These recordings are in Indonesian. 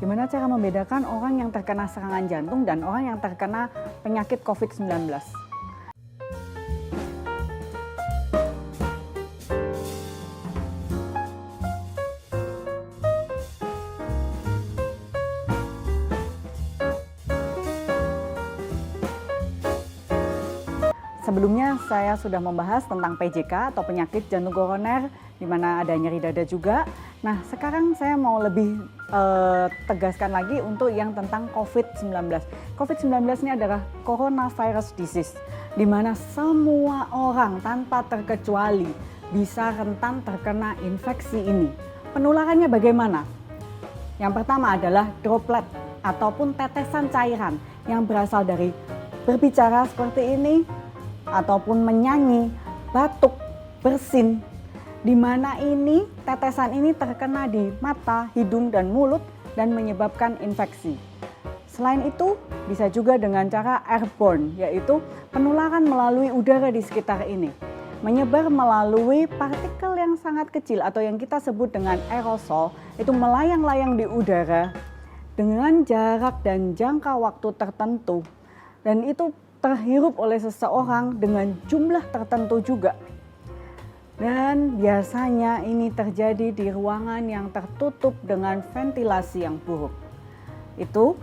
Gimana cara membedakan orang yang terkena serangan jantung dan orang yang terkena penyakit COVID-19? Sebelumnya saya sudah membahas tentang PJK atau penyakit jantung koroner, di mana ada nyeri dada juga. Nah, sekarang saya mau lebih tegaskan lagi untuk yang tentang COVID-19. COVID-19 ini adalah coronavirus disease, di mana semua orang tanpa terkecuali bisa rentan terkena infeksi ini. Penularannya bagaimana? Yang pertama adalah droplet ataupun tetesan cairan yang berasal dari berbicara seperti ini, ataupun menyanyi, batuk, bersin, di mana ini tetesan ini terkena di mata, hidung, dan mulut dan menyebabkan infeksi. Selain itu, bisa juga dengan cara airborne, yaitu penularan melalui udara di sekitar ini. Menyebar melalui partikel yang sangat kecil atau yang kita sebut dengan aerosol, itu melayang-layang di udara dengan jarak dan jangka waktu tertentu. Dan itu terhirup oleh seseorang dengan jumlah tertentu juga. Dan biasanya ini terjadi di ruangan yang tertutup dengan ventilasi yang buruk. Itu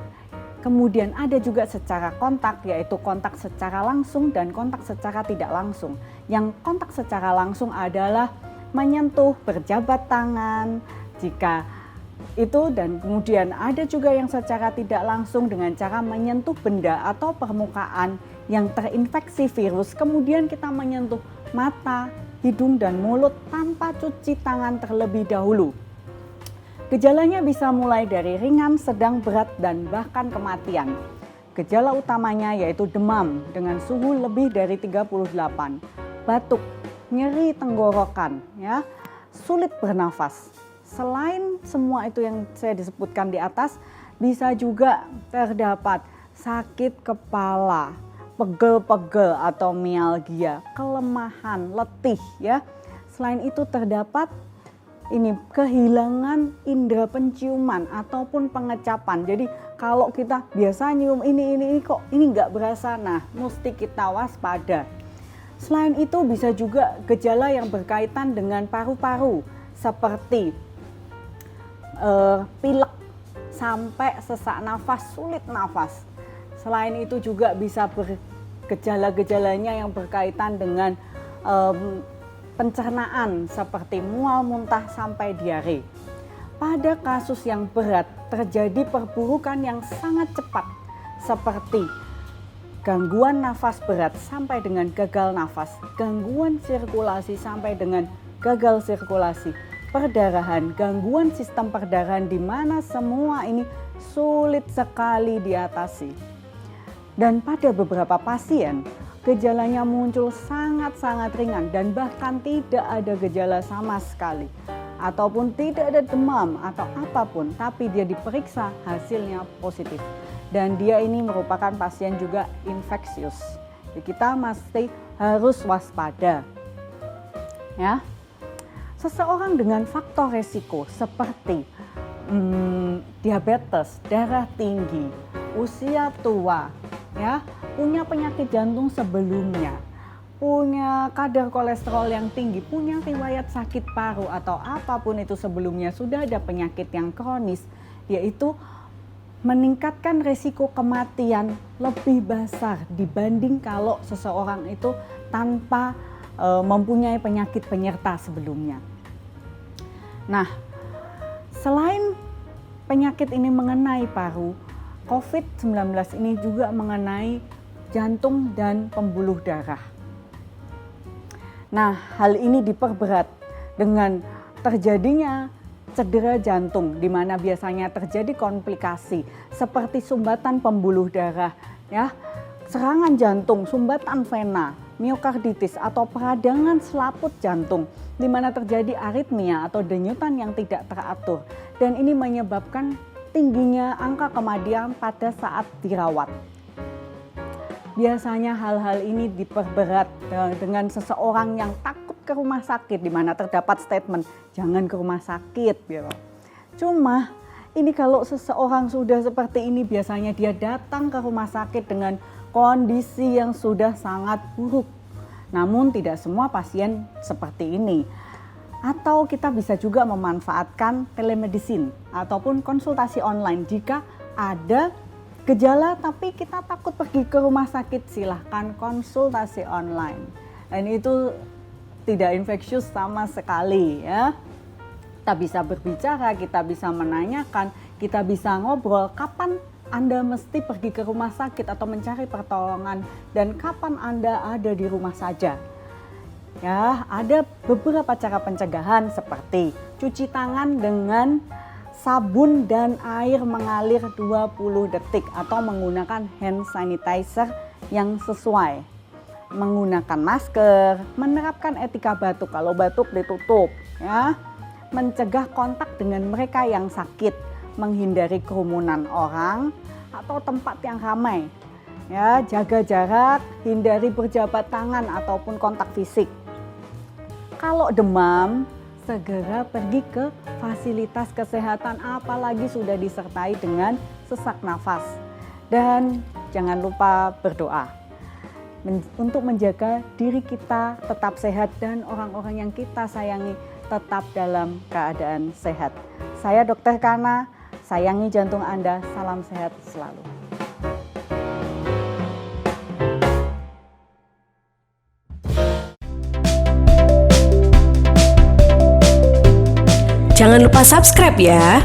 kemudian ada juga secara kontak, yaitu kontak secara langsung dan kontak secara tidak langsung. Yang kontak secara langsung adalah menyentuh, berjabat tangan, jika itu, dan kemudian ada juga yang secara tidak langsung dengan cara menyentuh benda atau permukaan yang terinfeksi virus, kemudian kita menyentuh mata, hidung, dan mulut tanpa cuci tangan terlebih dahulu. Gejalanya bisa mulai dari ringan, sedang, berat, dan bahkan kematian. Gejala utamanya yaitu demam dengan suhu lebih dari 38, batuk, nyeri tenggorokan, ya, sulit bernafas. Selain semua itu yang saya disebutkan di atas, bisa juga terdapat sakit kepala, pegel-pegel atau mialgia, kelemahan, letih, ya. Selain itu terdapat ini kehilangan indera penciuman ataupun pengecapan. Jadi kalau kita biasa nyium ini kok ini nggak berasa, nah mesti kita waspada. Selain itu bisa juga gejala yang berkaitan dengan paru-paru seperti pilek sampai sesak nafas, sulit nafas. Selain itu juga bisa bergejala-gejalanya yang berkaitan dengan pencernaan seperti mual, muntah, sampai diare. Pada kasus yang berat terjadi perburukan yang sangat cepat seperti gangguan nafas berat sampai dengan gagal nafas, gangguan sirkulasi sampai dengan gagal sirkulasi, perdarahan, gangguan sistem perdarahan di mana semua ini sulit sekali diatasi. Dan pada beberapa pasien, gejalanya muncul sangat-sangat ringan dan bahkan tidak ada gejala sama sekali. Ataupun tidak ada demam atau apapun, tapi dia diperiksa hasilnya positif. Dan dia ini merupakan pasien juga infeksius. Jadi kita mesti harus waspada. Ya. Seseorang dengan faktor resiko seperti diabetes, darah tinggi, usia tua, ya, punya penyakit jantung sebelumnya, punya kadar kolesterol yang tinggi, punya riwayat sakit paru atau apapun itu sebelumnya, sudah ada penyakit yang kronis, yaitu meningkatkan resiko kematian lebih besar dibanding kalau seseorang itu tanpa mempunyai penyakit penyerta sebelumnya. Nah, selain penyakit ini mengenai paru, COVID-19 ini juga mengenai jantung dan pembuluh darah. Nah, hal ini diperberat dengan terjadinya cedera jantung, di mana biasanya terjadi komplikasi seperti sumbatan pembuluh darah, ya, serangan jantung, sumbatan vena, miokarditis atau peradangan selaput jantung, di mana terjadi aritmia atau denyutan yang tidak teratur, dan ini menyebabkan tingginya angka kematian pada saat dirawat. Biasanya hal-hal ini diperberat dengan seseorang yang takut ke rumah sakit, di mana terdapat statement jangan ke rumah sakit, gitu. Cuma Ini kalau seseorang sudah seperti ini, biasanya dia datang ke rumah sakit dengan kondisi yang sudah sangat buruk. Namun tidak semua pasien seperti ini. Atau kita bisa juga memanfaatkan telemedicine ataupun konsultasi online. Jika ada gejala tapi kita takut pergi ke rumah sakit, silahkan konsultasi online. Dan itu tidak infeksius sama sekali ya. Kita bisa berbicara, kita bisa menanyakan, kita bisa ngobrol kapan Anda mesti pergi ke rumah sakit atau mencari pertolongan dan kapan Anda ada di rumah saja. Ya, ada beberapa cara pencegahan seperti cuci tangan dengan sabun dan air mengalir 20 detik atau menggunakan hand sanitizer yang sesuai. Menggunakan masker, menerapkan etika batuk, kalau batuk ditutup ya. Mencegah kontak dengan mereka yang sakit, menghindari kerumunan orang atau tempat yang ramai. Ya, jaga jarak, hindari berjabat tangan ataupun kontak fisik. Kalau demam, segera pergi ke fasilitas kesehatan, apalagi sudah disertai dengan sesak nafas. Dan jangan lupa berdoa untuk menjaga diri kita tetap sehat dan orang-orang yang kita sayangi tetap dalam keadaan sehat. Saya Dr. Kana, sayangi jantung Anda, salam sehat selalu. Jangan lupa subscribe ya.